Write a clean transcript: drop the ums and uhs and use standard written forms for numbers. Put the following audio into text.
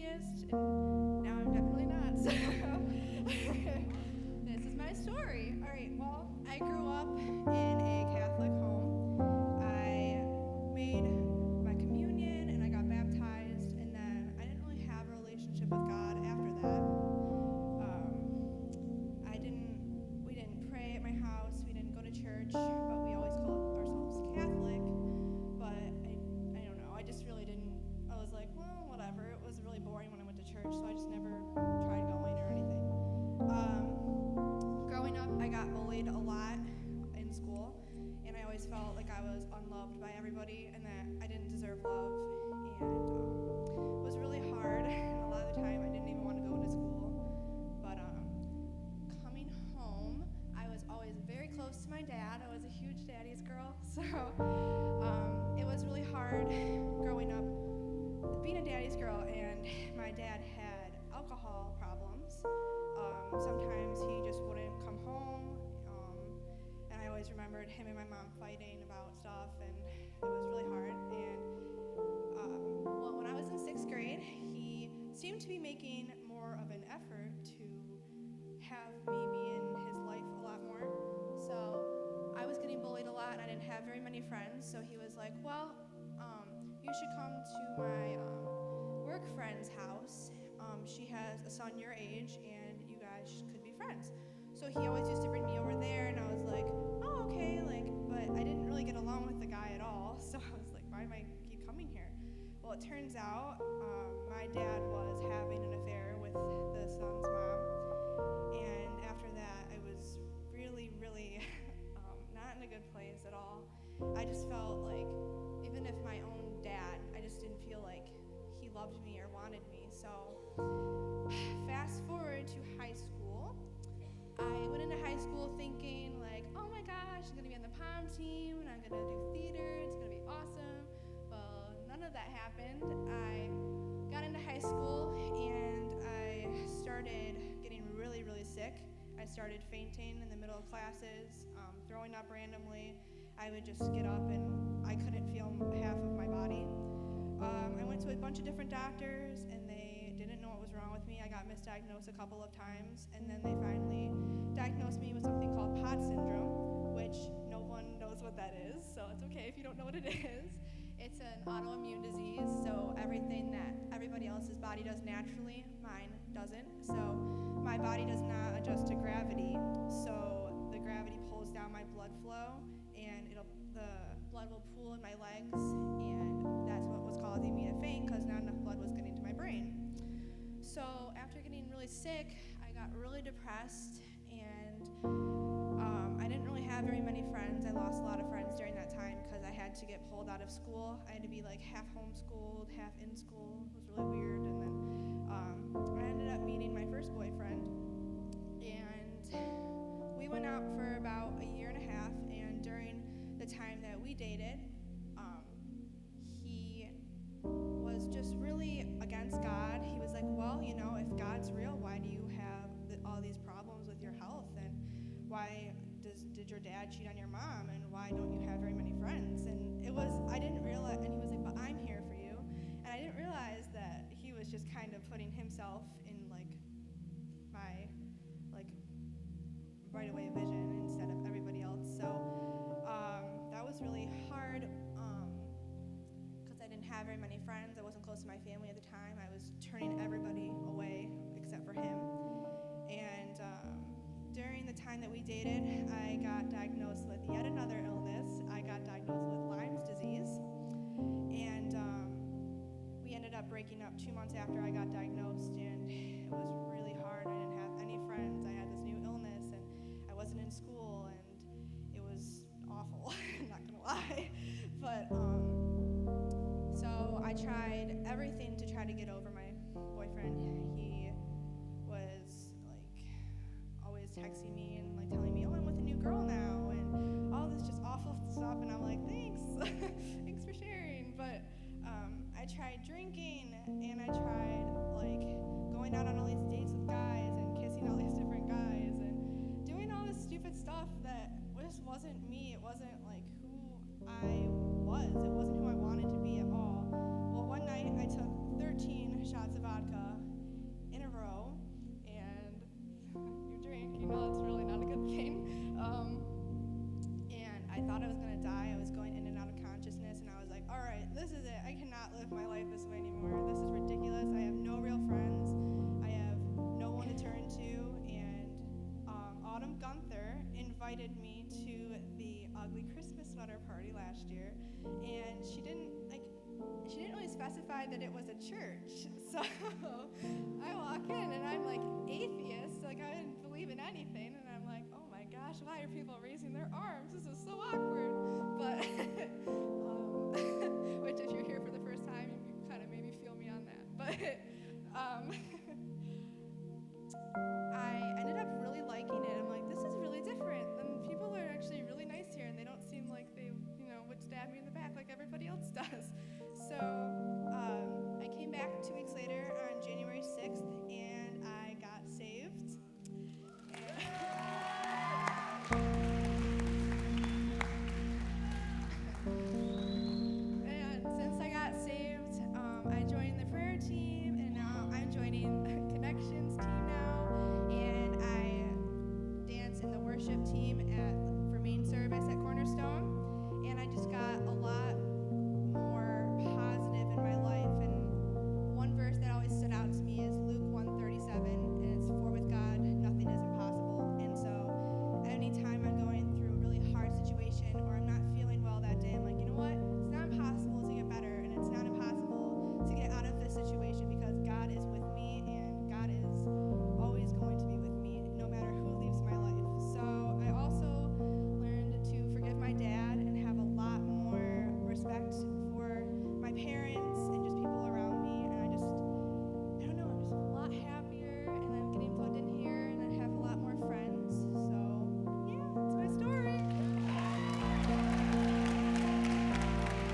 atheist, and now I'm definitely not. So this is my story. All right, well, I grew up in a Catholic home. I made my communion and I got baptized, and then I didn't really have a relationship with God after that. We didn't pray at my house, we didn't go to church, but we always called ourselves Catholic. But I don't know, I just really didn't. I was like, well, whatever. It was really boring when I went to church, so I just never tried going or anything. Growing up, I got bullied a lot in school, and I always felt like I was unloved by everybody and that I didn't deserve love. And it was really hard, and a lot of the time I didn't even want to go to school. But coming home, I was always very close to my dad. I was a huge daddy's girl, so it was really hard growing up being a daddy's girl, and my dad had alcohol problems. Sometimes he just wouldn't come home, and I always remembered him and my mom fighting about stuff, and it was really hard. And well, when I was in 6th grade, he seemed to be making more of an effort to have me be in his life a lot more. So I was getting bullied a lot, and I didn't have very many friends, so he was like, well, you should come to my work friend's house. She has a son your age, and you guys could be friends. So he always used to bring me over there, and I was like, oh, okay, but I didn't really get along with the guy at all, so I was like, why am I keep coming here? Well, it turns out my dad was having an affair with the son's mom, and after that, I was really, really not in a good place at all. I just felt like, even if my own dad, I just didn't feel like he loved me or wanted me. So fast forward to high school. I went into high school thinking like, oh my gosh, I'm gonna be on the pom team and I'm gonna do theater, it's gonna be awesome. Well, none of that happened. I got into high school and I started getting really, really sick. I started fainting in the middle of classes, throwing up randomly. I would just get up and I couldn't feel half of my body. I went to a bunch of different doctors and they didn't know what was wrong with me. I got misdiagnosed a couple of times, and then they finally diagnosed me with something called POTS syndrome, which no one knows what that is, so it's okay if you don't know what it is. It's an autoimmune disease, so everything that everybody else's body does naturally, mine doesn't. So my body does not adjust to gravity, so the gravity pulls down my blood flow, and the blood will pool in my legs, and that's what was causing me to faint because not enough blood was getting to my brain. So after getting really sick, I got really depressed, and I didn't really have very many friends. I lost a lot of friends during that time because I had to get pulled out of school. I had to be like half homeschooled, half in school. It was really weird. And then I ended up meeting my first boyfriend, and we went out for about a year and a half, and during the time that we dated, he was just really against God. He was like, well, if God's real, why do you have all these problems with your health? And why did your dad cheat on your mom? And why don't you have very many friends? And I didn't realize, and he was like, but I'm here for you. And I didn't realize that he was just kind of putting himself in my right away vision instead of everybody else. So that was really hard because I didn't have very many friends. I wasn't close to my family at the time. I was turning everybody away except for him. And during the time that we dated, I got diagnosed with yet another illness. I got diagnosed with Lyme's disease. And we ended up breaking up 2 months after I got diagnosed, and it was really hard. I didn't have any friends. I had this new illness, and I wasn't in school, and it was awful. I'm not gonna lie. But so I tried everything to try to get over my boyfriend. He was always texting me and telling me, oh, I'm with a new girl now, and all this just awful stuff. And I'm like, thanks, thanks for sharing. But I tried drinking, and I tried going out on all these dates with guys and kissing all these different guys and doing all this stupid stuff that just wasn't me. It wasn't who I was. It wasn't who I wanted to be at all. Well, one night I took 13 shots of vodka in a row, and you drink, you know it's really not a good thing. And I thought I was going to die. I was going in and out of consciousness, and I was like, all right, this is it. I cannot live my life this way anymore. This is ridiculous. I have no real friends. I have no one to turn to. And Autumn Gunther invited me to the Ugly Christmas Sweater Party last year, and she didn't really specify that it was a church. So I walk in, and I'm like atheist, like I didn't believe in anything, and I'm like, oh my gosh, why are people raising their arms? This is so